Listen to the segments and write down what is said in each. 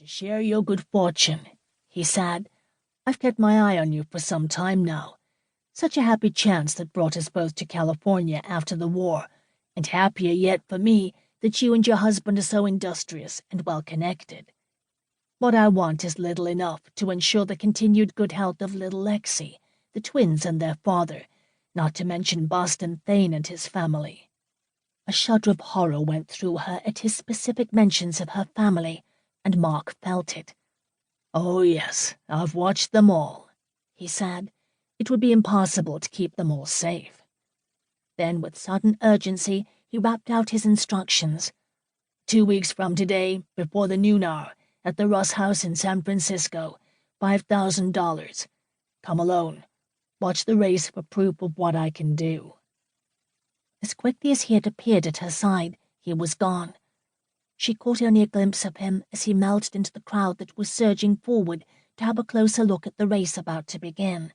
share your good fortune," he said. "I've kept my eye on you for some time now. Such a happy chance that brought us both to California after the war, and happier yet for me that you and your husband are so industrious and well-connected. What I want is little enough to ensure the continued good health of little Lexy, the twins and their father, not to mention Boston Thane and his family." A shudder of horror went through her at his specific mentions of her family, and Mark felt it. "Oh yes, I've watched them all," he said. "It would be impossible to keep them all safe." Then, with sudden urgency, he rapped out his instructions. 2 weeks from today, before the noon hour, at the Russ House in San Francisco, $5,000. Come alone. Watch the race for proof of what I can do." As quickly as he had appeared at her side, he was gone. She caught only a glimpse of him as he melted into the crowd that was surging forward to have a closer look at the race about to begin.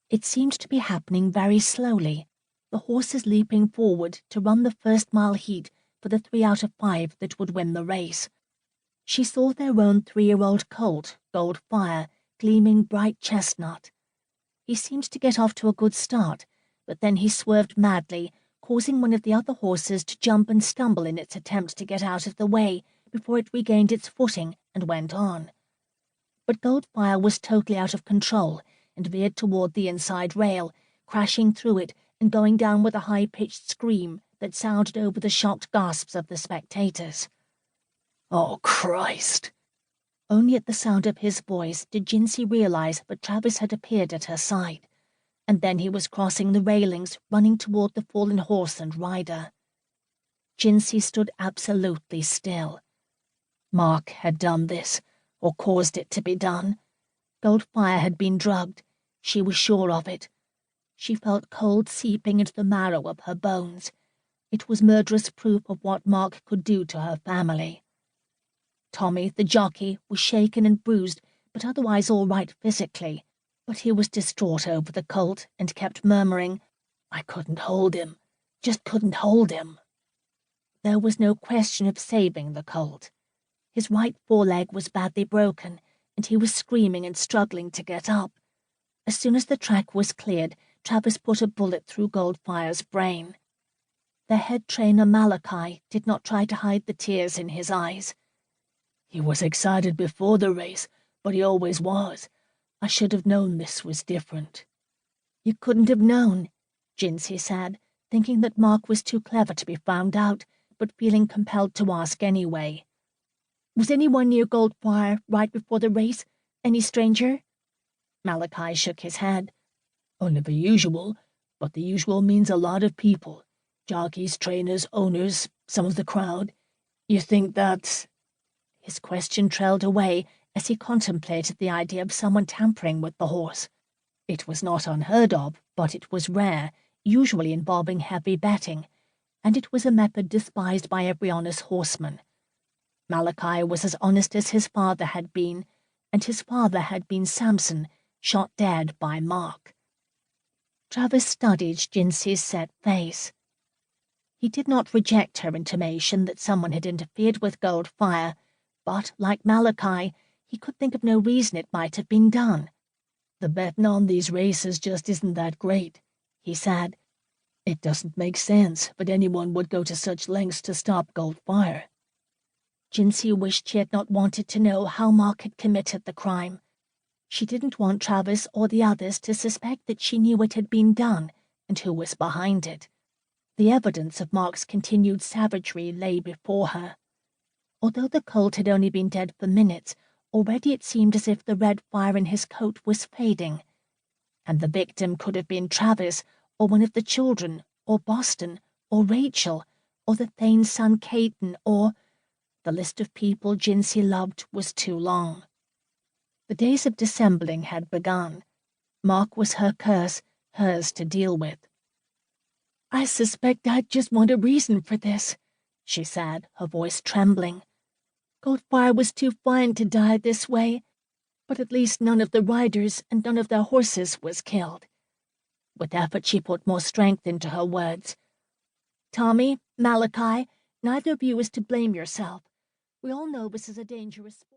It seemed to be happening very slowly, the horses leaping forward to run the first-mile heat for the 3 out of 5 that would win the race. She saw their own 3-year-old colt, Goldfire, gleaming bright chestnut. He seemed to get off to a good start, but then he swerved madly, causing one of the other horses to jump and stumble in its attempt to get out of the way before it regained its footing and went on. But Goldfire was totally out of control and veered toward the inside rail, crashing through it and going down with a high-pitched scream that sounded over the shocked gasps of the spectators. "Oh, Christ!" Only at the sound of his voice did Jinsey realize that Travis had appeared at her side, and then he was crossing the railings, running toward the fallen horse and rider. Jinsey stood absolutely still. Mark had done this, or caused it to be done. Goldfire had been drugged. She was sure of it. She felt cold seeping into the marrow of her bones. It was murderous proof of what Mark could do to her family. Tommy, the jockey, was shaken and bruised, but otherwise all right physically. But he was distraught over the colt and kept murmuring, "I couldn't hold him, just couldn't hold him." There was no question of saving the colt. His right foreleg was badly broken, and he was screaming and struggling to get up. As soon as the track was cleared, Travis put a bullet through Goldfire's brain. Their head trainer Malachi did not try to hide the tears in his eyes. "He was excited before the race, but he always was. I should have known this was different." "You couldn't have known," Jinsey said, thinking that Mark was too clever to be found out, but feeling compelled to ask anyway. "Was anyone near Goldfire right before the race? Any stranger?" Malachi shook his head. "Only the usual, but the usual means a lot of people. Jockeys, trainers, owners, some of the crowd. You think that—" His question trailed away as he contemplated the idea of someone tampering with the horse. It was not unheard of, but it was rare, usually involving heavy betting, and it was a method despised by every honest horseman. Malachi was as honest as his father had been, and his father had been Samson, shot dead by Mark. Travis studied Jinsey's set face. He did not reject her intimation that someone had interfered with Goldfire, but, like Malachi, he could think of no reason it might have been done. "The betting on these races just isn't that great," he said. "It doesn't make sense, but anyone would go to such lengths to stop Goldfire." Jinsey wished she had not wanted to know how Mark had committed the crime. She didn't want Travis or the others to suspect that she knew it had been done and who was behind it. The evidence of Mark's continued savagery lay before her. Although the colt had only been dead for minutes, already it seemed as if the red fire in his coat was fading. And the victim could have been Travis, or one of the children, or Boston, or Rachel, or the Thane's son Caden, or— the list of people Jinsey loved was too long. The days of dissembling had begun. Mark was her curse, hers to deal with. "I suspect I just want a reason for this," she said, her voice trembling. "Goldfire was too fine to die this way, but at least none of the riders and none of their horses was killed." With effort she put more strength into her words. "Tommy, Malachi, neither of you is to blame yourself. We all know this is a dangerous sport."